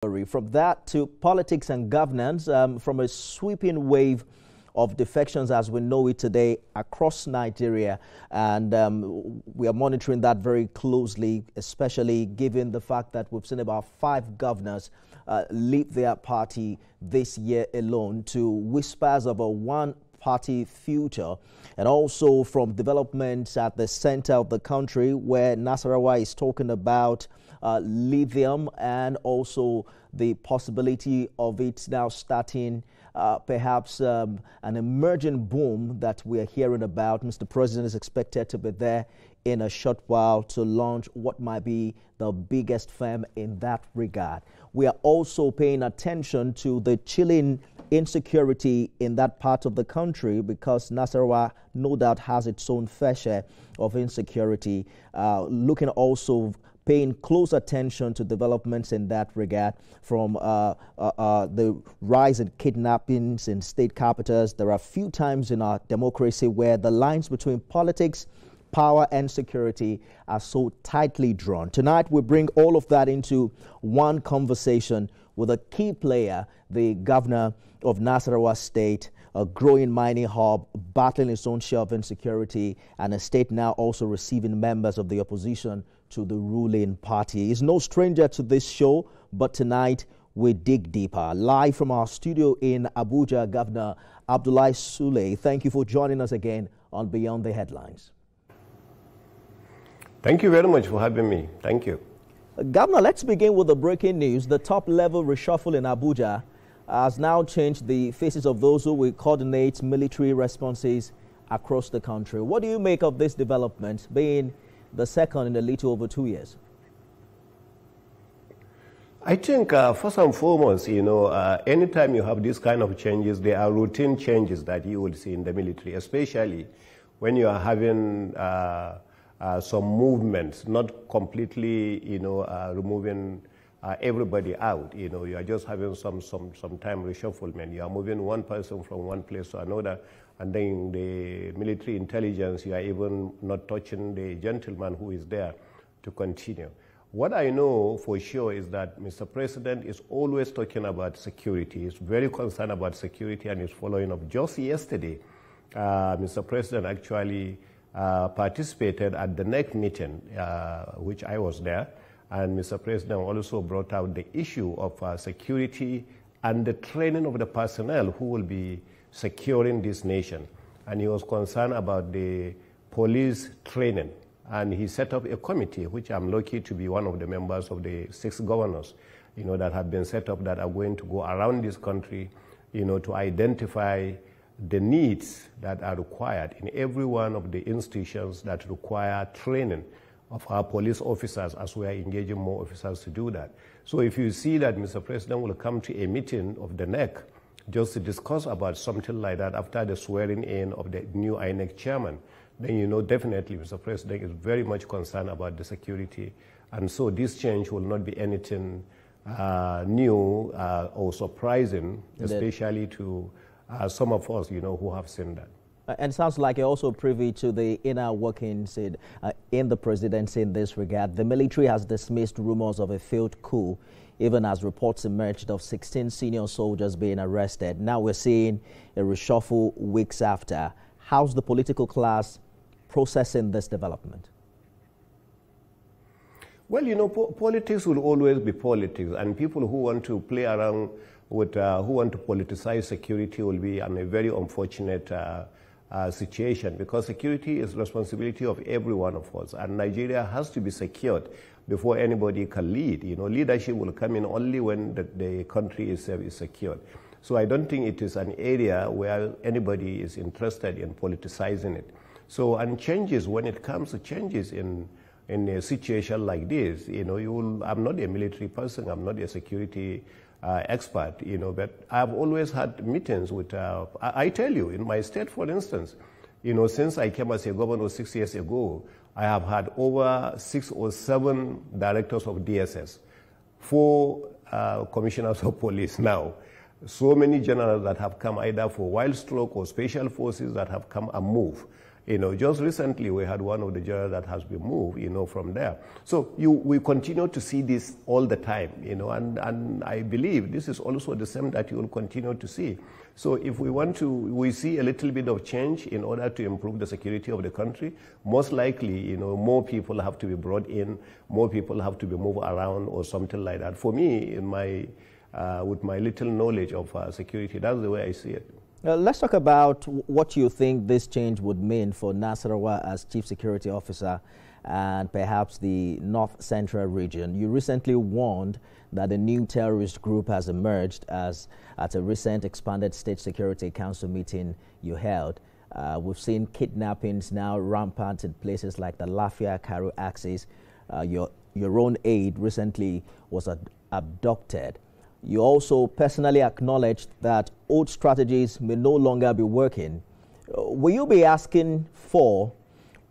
From that to politics and governance, from a sweeping wave of defections as we know it today across Nigeria, and we are monitoring that very closely, especially given the fact that we've seen about 5 governors leave their party this year alone, to whispers of a one-party future, and also from developments at the center of the country where Nasarawa is talking about lithium, and also the possibility of it now starting perhaps an emerging boom that we are hearing about. Mr. President is expected to be there in a short while to launch what might be the biggest firm in that regard. We are also paying attention to the chilling insecurity in that part of the country, because Nasarawa no doubt has its own fair share of insecurity. Looking also paying close attention to developments in that regard, from the rise in kidnappings in state capitals. There are few times in our democracy where the lines between politics, power and security are so tightly drawn. Tonight we bring all of that into one conversation with a key player, the governor of Nasarawa State, a growing mining hub, battling its own share of insecurity, and a state now also receiving members of the opposition to the ruling party. He's no stranger to this show, but tonight we dig deeper. Live from our studio in Abuja, Governor Abdullahi Sule, thank you for joining us again on Beyond the Headlines. Thank you very much for having me. Thank you. Governor, let's begin with the breaking news. The top-level reshuffle in Abuja has now changed the faces of those who will coordinate military responses across the country. What do you make of this development, being the second in a little over 2 years? I think first and foremost, anytime you have these kind of changes, there are routine changes that you will see in the military, especially when you are having some movements, not completely, removing everybody out. You are just having some time reshufflement. You are moving one person from one place to another, and then the military intelligence, you are even not touching the gentleman who is there to continue. What I know for sure is that Mr. President is always talking about security. He's very concerned about security and is following up. Just yesterday, Mr. President actually participated at the NEC meeting, which I was there, and Mr. President also brought out the issue of security and the training of the personnel who will be securing this nation. And he was concerned about the police training. And he set up a committee, which I'm lucky to be one of the members of the 6 governors, that have been set up, that are going to go around this country, to identify the needs that are required in every one of the institutions that require training of our police officers, as we are engaging more officers to do that. So if you see that Mr. President will come to a meeting of the NEC just to discuss about something like that after the swearing in of the new INEC chairman, then definitely Mr. President is very much concerned about the security. And so this change will not be anything new or surprising, especially to some of us, who have seen that. And it sounds like you're also privy to the inner workings in the presidency in this regard. The military has dismissed rumors of a failed coup, even as reports emerged of 16 senior soldiers being arrested. Now we're seeing a reshuffle weeks after. How's the political class processing this development? Well, politics will always be politics, and people who want to play around with, who want to politicize security will be in a very unfortunate situation, because security is responsibility of every one of us, and Nigeria has to be secured before anybody can lead. Leadership will come in only when the country is secured. So I don't think it is an area where anybody is interested in politicizing it. So, and changes, when it comes to changes in a situation like this, I'm not a military person, I'm not a security expert, but I've always had meetings with, I tell you, in my state, for instance, since I came as a governor 6 years ago, I have had over 6 or 7 directors of DSS, 4 commissioners of police now, so many generals that have come either for wild stroke or special forces that have come and moved. Just recently we had one of the jailers that has been moved, from there. So we continue to see this all the time, and I believe this is also the same that you will continue to see. So if we see a little bit of change in order to improve the security of the country, most likely, more people have to be brought in, more people have to be moved around or something like that. For me, with my little knowledge of security, that's the way I see it. Let's talk about what you think this change would mean for Nasarawa as Chief Security Officer and perhaps the North Central region. You recently warned that a new terrorist group has emerged at a recent expanded State Security Council meeting you held. We've seen kidnappings now rampant in places like the Lafia-Karu axis. Your own aide recently was abducted. You also personally acknowledged that old strategies may no longer be working. Will you be asking for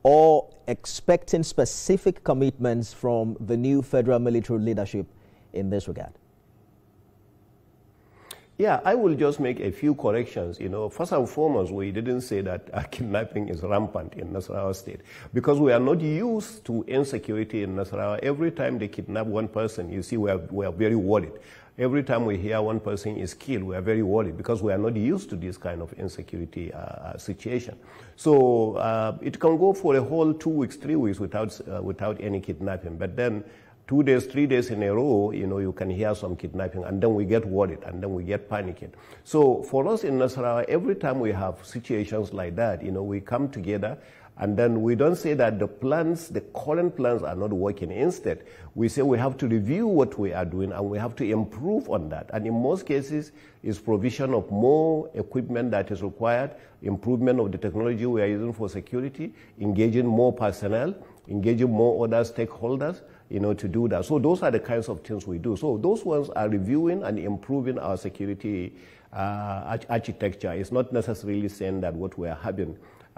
or expecting specific commitments from the new federal military leadership in this regard? Yeah, I will just make a few corrections. First and foremost, we didn't say that kidnapping is rampant in Nasarawa State because we are not used to insecurity in Nasarawa. Every time they kidnap one person, you see, we are very worried. Every time we hear one person is killed, we are very worried because we are not used to this kind of insecurity situation. So it can go for a whole 2 weeks, 3 weeks without any kidnapping. But then 2 days, 3 days in a row, you can hear some kidnapping, and then we get worried, and then we get panicking. So for us in Nasarawa, every time we have situations like that, we come together. And then we don't say that the current plans are not working. Instead, we say we have to review what we are doing and we have to improve on that. And in most cases, it's provision of more equipment that is required, improvement of the technology we are using for security, engaging more personnel, engaging more other stakeholders, to do that. So those are the kinds of things we do. So those ones are reviewing and improving our security architecture. It's not necessarily saying that what we are having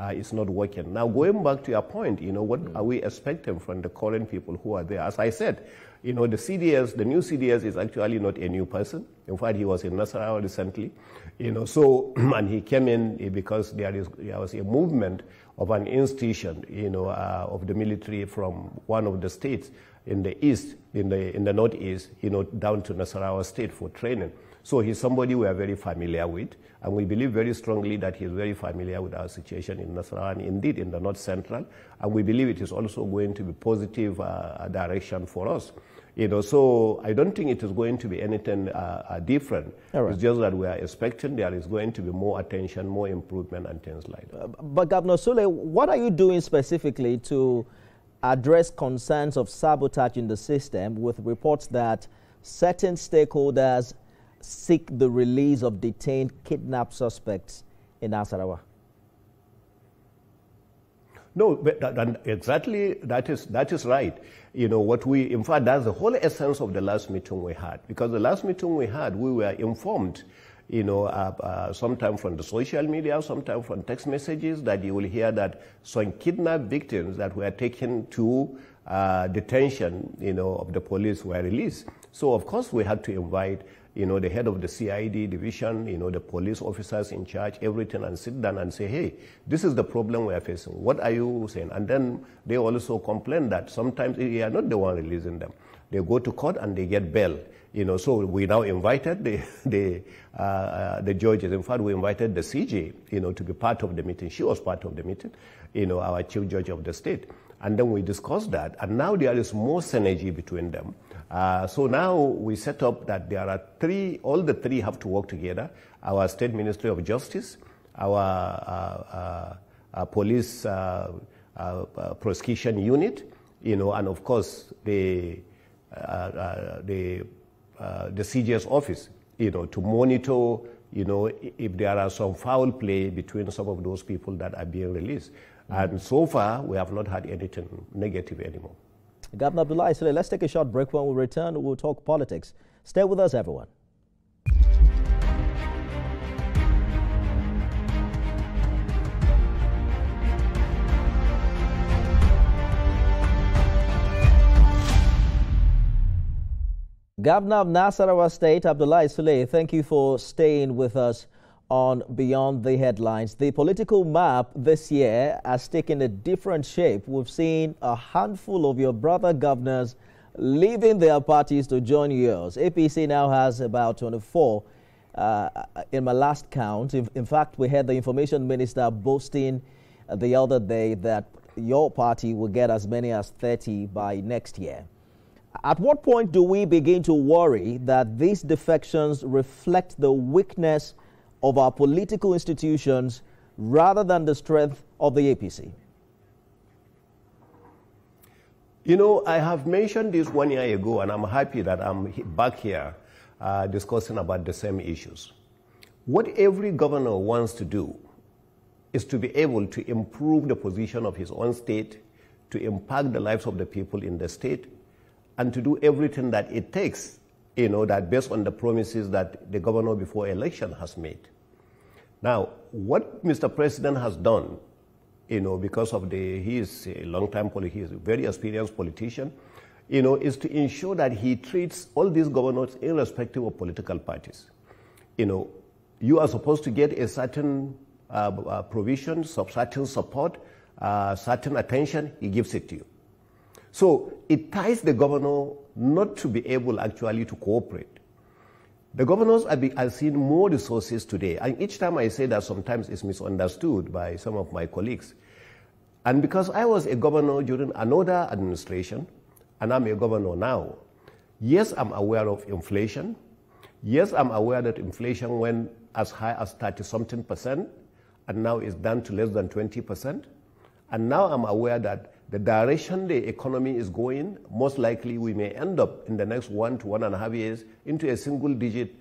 it's not working. Now, going back to your point, what are we expecting from the current people who are there? As I said, the CDS, the new CDS is actually not a new person. In fact, he was in Nasarawa recently, and he came in because there was a movement of an institution, of the military from one of the states in the east, in the northeast, down to Nasarawa State for training. So he's somebody we are very familiar with, and we believe very strongly that he's very familiar with our situation in Nasarawa and indeed in the North Central, and we believe it is also going to be positive direction for us. So I don't think it is going to be anything different. Right. It's just that we are expecting there is going to be more attention, more improvement, and things like that. But Governor Sule, what are you doing specifically to address concerns of sabotage in the system with reports that certain stakeholders seek the release of detained kidnapped suspects in Nasarawa? No, but exactly that is right. In fact, that's the whole essence of the last meeting we had. Because the last meeting we had, we were informed, sometimes from the social media, sometimes from text messages, that you will hear that some kidnapped victims that were taken to detention, of the police were released. So, of course, we had to invite the head of the CID division, the police officers in charge, everything, and sit down and say, hey, this is the problem we are facing. What are you saying? And then they also complain that sometimes they are not the one releasing them. They go to court and they get bail. So we now invited the judges. In fact, we invited the CJ, to be part of the meeting. She was part of the meeting, our chief judge of the state. And then we discussed that. And now there is more synergy between them. So now we set up that there are all the three have to work together. Our State Ministry of Justice, our police prosecution unit, and of course the CJ's office, to monitor, if there are some foul play between some of those people that are being released. And so far, we have not had anything negative anymore. Governor Abdullahi Sule, let's take a short break. When we return, we'll talk politics. Stay with us, everyone. Governor of Nasarawa State, Abdullahi Sule, thank you for staying with us on Beyond the Headlines. The political map this year has taken a different shape. We've seen a handful of your brother governors leaving their parties to join yours. APC now has about 24 in my last count. In fact, we had the information minister boasting the other day that your party will get as many as 30 by next year. At what point do we begin to worry that these defections reflect the weakness of our political institutions rather than the strength of the APC? You know, I have mentioned this 1 year ago, and I'm happy that I'm back here discussing about the same issues. What every governor wants to do is to be able to improve the position of his own state, to impact the lives of the people in the state, and to do everything that it takes, you know, that based on the promises that the governor before election has made. Now, what Mr. President has done, you know, because of he is a long-time he is a very experienced politician, you know, is to ensure that he treats all these governors irrespective of political parties. You know, you are supposed to get a certain provision, certain support, certain attention, he gives it to you. So it ties the governor not to be able actually to cooperate. The governors are seeing more resources today, and each time I say that, sometimes it's misunderstood by some of my colleagues. And because I was a governor during another administration, and I'm a governor now, yes, I'm aware of inflation. Yes, I'm aware that inflation went as high as 30-something%, and now it's down to less than 20%. And now I'm aware that the direction the economy is going, most likely we may end up in the next 1 to 1.5 years into a single-digit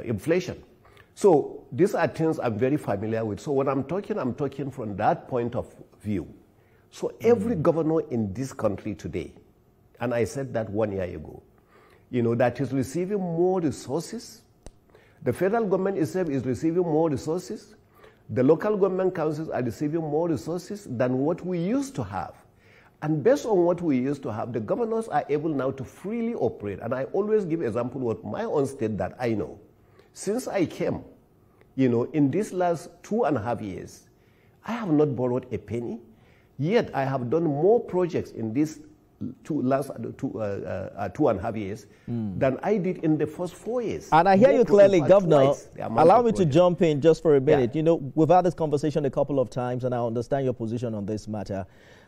inflation. So these are things I'm very familiar with. So when I'm talking from that point of view. So every governor in this country today, and I said that 1 year ago, you know, that is receiving more resources. The federal government itself is receiving more resources. The local government councils are receiving more resources than what we used to have. And based on what we used to have, the governors are able now to freely operate. And I always give example of my own state that I know. Since I came, you know, in these last 2.5 years, I have not borrowed a penny, yet I have done more projects in these last 2.5 years than I did in the first 4 years. And I hear you clearly, Governor. Allow me to jump in just for a minute. Yeah. You know, we've had this conversation a couple of times, and I understand your position on this matter.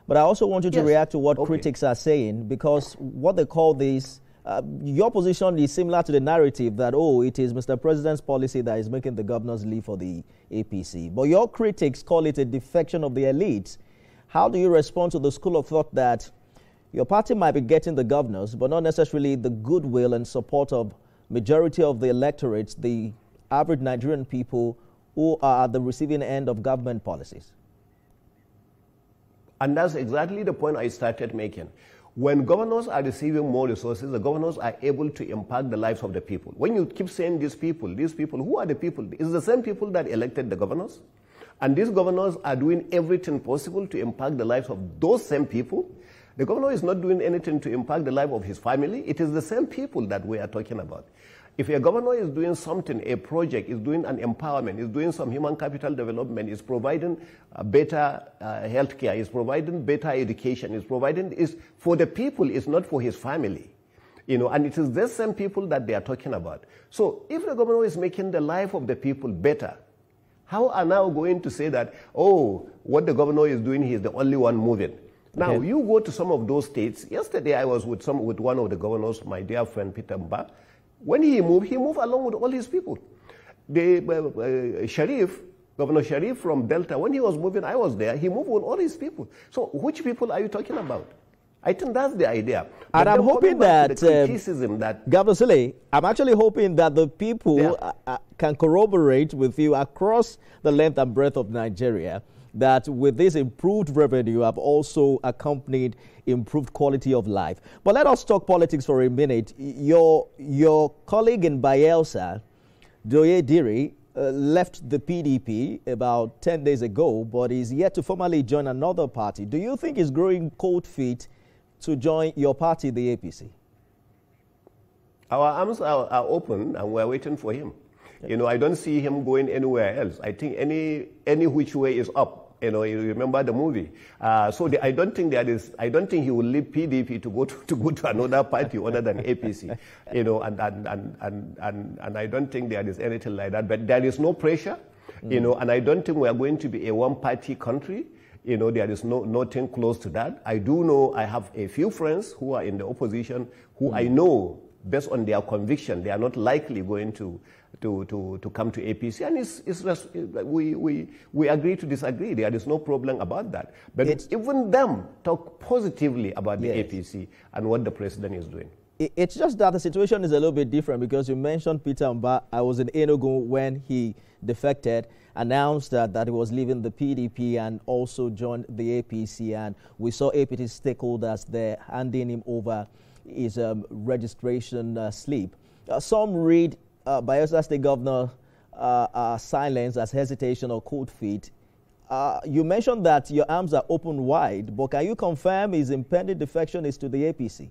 But I also want you to react to what critics are saying, because what they call this, your position is similar to the narrative that, oh, it is Mr. President's policy that is making the governors leave for the APC. But your critics call it a defection of the elites. How do you respond to the school of thought that your party might be getting the governors, but not necessarily the goodwill and support of majority of the electorates, the average Nigerian people who are at the receiving end of government policies? And that's exactly the point I started making. When governors are receiving more resources, the governors are able to impact the lives of the people. When you keep saying these people, who are the people? It's the same people that elected the governors. And these governors are doing everything possible to impact the lives of those same people. The governor is not doing anything to impact the life of his family. It is the same people that we are talking about. If a governor is doing something, a project, is doing an empowerment, is doing some human capital development, is providing better health care, is providing better education, is for the people, it's not for his family. You know, and it is the same people that they are talking about. So if the governor is making the life of the people better, how are now going to say that, oh, what the governor is doing, he is the only one moving? Now, you go to some of those states. Yesterday, I was with one of the governors, my dear friend Peter Mba. When he moved along with all his people. Governor Sharif from Delta, when he was moving, I was there. He moved with all his people. So which people are you talking about? I think that's the idea. And I'm hoping that, Governor Sule, I'm actually hoping that the people can corroborate with you across the length and breadth of Nigeria that with this improved revenue have also accompanied improved quality of life. But let us talk politics for a minute. Your colleague in Bayelsa, Duoye Diri, left the PDP about 10 days ago, but is yet to formally join another party. Do you think he's growing cold feet to join your party, the APC? Our arms are open and we're waiting for him. You know, I don't see him going anywhere else. I think any which way is up. You know, you remember the movie. I don't think he will leave PDP to go to another party other than APC. You know, and I don't think there is anything like that. But there is no pressure. You know, and I don't think we are going to be a one-party country. You know, there is nothing close to that. I do know I have a few friends who are in the opposition who I know, based on their conviction, they are not likely going to come to APC, and we agree to disagree. There is no problem about that. But even them talk positively about the APC and what the president is doing. It's just that the situation is a little bit different, because you mentioned Peter Mba. I was in Enugu when he defected, announced that he was leaving the PDP and also joined the APC, and we saw APC stakeholders there handing him over his registration slip. Some read Bayelsa State Governor silence as hesitation or cold feet. You mentioned that your arms are open wide, but can you confirm his impending defection is to the APC?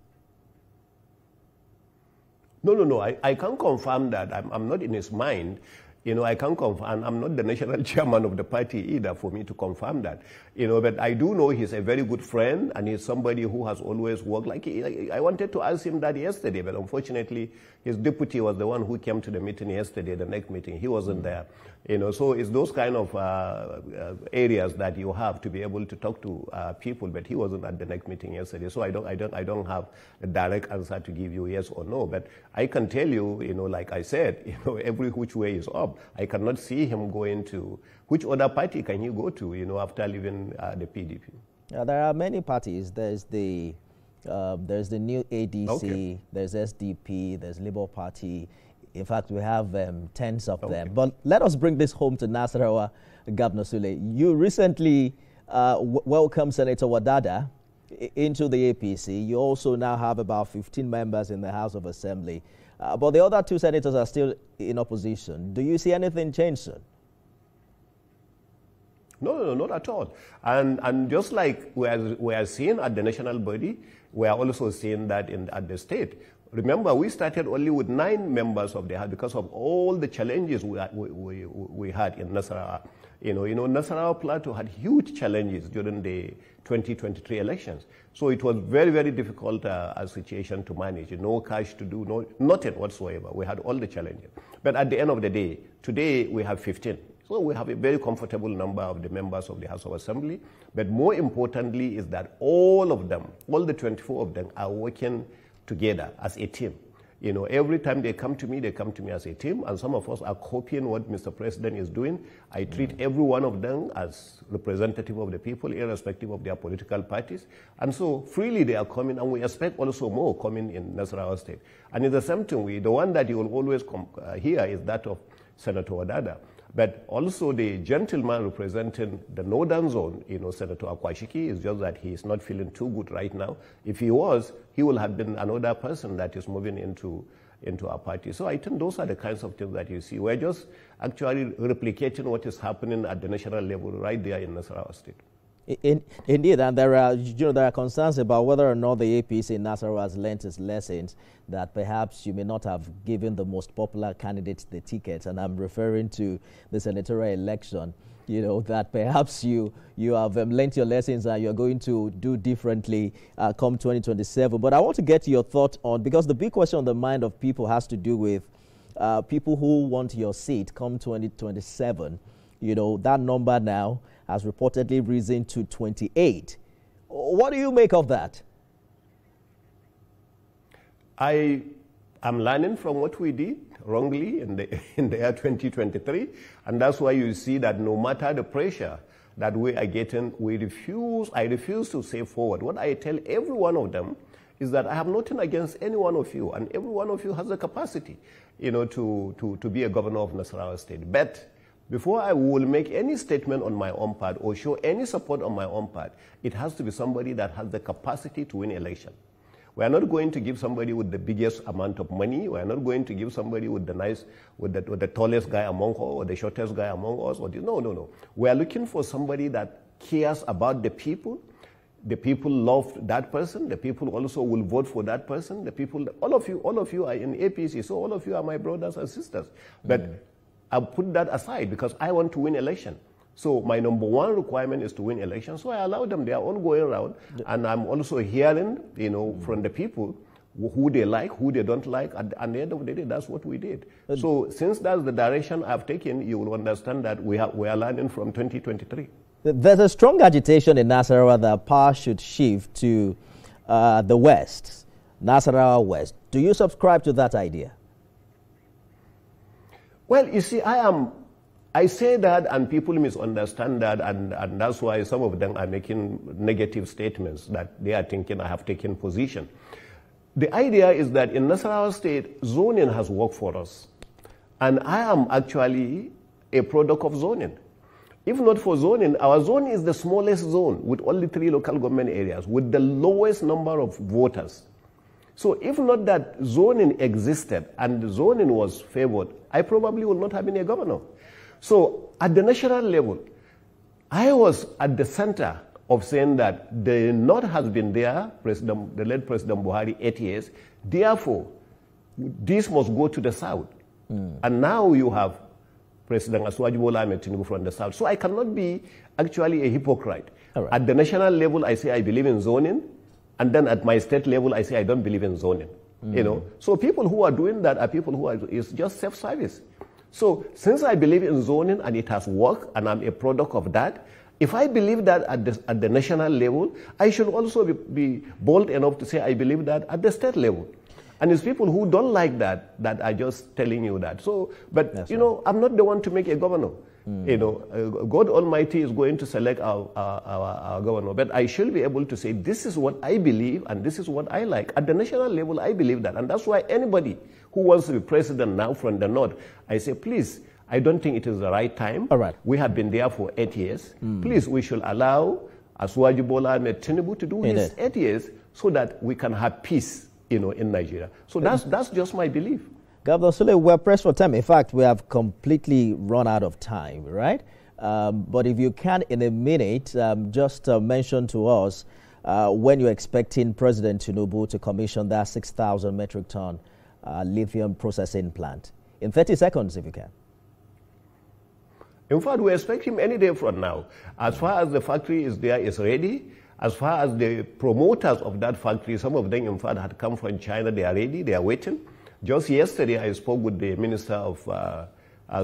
No. I can't confirm that. I'm not in his mind. You know, I can't confirm. I'm not the national chairman of the party either for me to confirm that. You know, but I do know he's a very good friend, and he's somebody who has always worked. I wanted to ask him that yesterday, but unfortunately, his deputy was the one who came to the meeting yesterday, the next meeting. He wasn't there. You know, so it's those kind of areas that you have to be able to talk to people, but he wasn't at the next meeting yesterday. So I don't have a direct answer to give you yes or no. But I can tell you, you know, like I said, you know, every which way is up. I cannot see him going to which other party can he go to, you know, after leaving the PDP. There are many parties. There's the new ADC, there's SDP, there's Labour Party. In fact, we have tens of them. But let us bring this home to Nasarawa, Governor Sule. You recently welcomed Senator Wadada into the APC. You also now have about 15 members in the House of Assembly. But the other two senators are still in opposition. Do you see anything change soon? No, not at all. And just like we are seeing at the national body, we are also seeing that at the state. Remember, we started only with 9 members of the House because of all the challenges we had in Nasarawa. You know, Nasarawa Plateau had huge challenges during the 2023 elections. So it was very, very difficult a situation to manage. No cash to do, nothing whatsoever. We had all the challenges. But at the end of the day, today we have 15. So we have a very comfortable number of the members of the House of Assembly. But more importantly is that all of them, all the 24 of them are working together as a team. You know, every time they come to me as a team, and some of us are copying what Mr. President is doing. I treat every one of them as representative of the people, irrespective of their political parties. And so freely they are coming, and we expect also more coming in Nasarawa State. And in the same thing, the one that you will always hear is that of Senator Wadada. But also the gentleman representing the northern zone, you know, Senator Akwashiki, is just that he is not feeling too good right now. If he was, he will have been another person that is moving into our party. So I think those are the kinds of things that you see. We're just actually replicating what is happening at the national level right there in Nasarawa State. Indeed, and there are concerns about whether or not the APC in Nasarawa has learned its lessons, that perhaps you may not have given the most popular candidates the tickets, and I'm referring to the senatorial election. You know, that perhaps you have learned your lessons and you're going to do differently come 2027. But I want to get your thought on, because the big question on the mind of people has to do with people who want your seat come 2027. You know, that number now has reportedly risen to 28. What do you make of that? I am learning from what we did wrongly in the year 2023, and that's why you see that no matter the pressure that we are getting, I refuse to say forward. What I tell every one of them is that I have nothing against any one of you, and every one of you has the capacity, you know, to be a governor of Nasarawa State. But before I will make any statement on my own part or show any support on my own part, it has to be somebody that has the capacity to win election. We are not going to give somebody with the biggest amount of money. We are not going to give somebody with the tallest guy among us or the shortest guy among us. No. We are looking for somebody that cares about the people. The people love that person. The people also will vote for that person. The people, all of you are in APC, so all of you are my brothers and sisters. But I'll put that aside because I want to win election. So my number one requirement is to win elections. So I allow them their own going around, and I'm also hearing, from the people who they like, who they don't like. At the end of the day, that's what we did. So since that's the direction I've taken, you will understand that we are learning from 2023. There's a strong agitation in Nasarawa that power should shift to the West, Nasarawa West. Do you subscribe to that idea? Well, you see, I say that and people misunderstand that, and that's why some of them are making negative statements that they are thinking I have taken position. The idea is that in Nasarawa State, zoning has worked for us. And I am actually a product of zoning. If not for zoning, our zone is the smallest zone with only 3 local government areas with the lowest number of voters. So if not that zoning existed and zoning was favored, I probably would not have been a governor. So at the national level, I was at the center of saying that the North has been there, the late President Buhari, 8 years. Therefore, this must go to the South. And now you have President Asuwaji Bola Ahmed Tinubu from the South. So I cannot be actually a hypocrite. Right. At the national level, I say I believe in zoning. And then at my state level, I say I don't believe in zoning. So people who are doing that are people who it's just self-service. So since I believe in zoning and it has worked and I'm a product of that, if I believe that at the national level, I should also be bold enough to say I believe that at the state level. And it's people who don't like that are just telling you that. So, but right. I'm not the one to make a governor. God Almighty is going to select our governor. But I should be able to say, this is what I believe and this is what I like. At the national level, I believe that. And that's why anybody who wants to be president now from the North, I say, please, I don't think it is the right time. All right. We have been there for 8 years. Please, we should allow Asuwaji Bola Ahmed Tinubu to do his 8 years so that we can have peace, in Nigeria. So that's just my belief. Governor Sule, we're pressed for time. In fact, we have completely run out of time, right? But if you can, in a minute, just mention to us when you're expecting President Tinubu to commission that 6,000 metric ton lithium processing plant. In 30 seconds, if you can. In fact, we expect him any day from now. As far as the factory is there, it's ready. As far as the promoters of that factory, some of them, in fact, had come from China. They are ready. They are waiting. Just yesterday, I spoke with the Minister of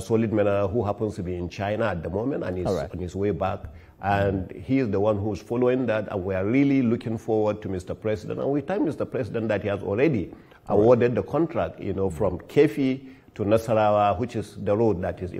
Solid Mineral, who happens to be in China at the moment, and is on his way back. And he is the one who's following that, and we are really looking forward to Mr. President. And we thank Mr. President that he has already awarded the contract, from Kefi to Nasarawa, which is the road that is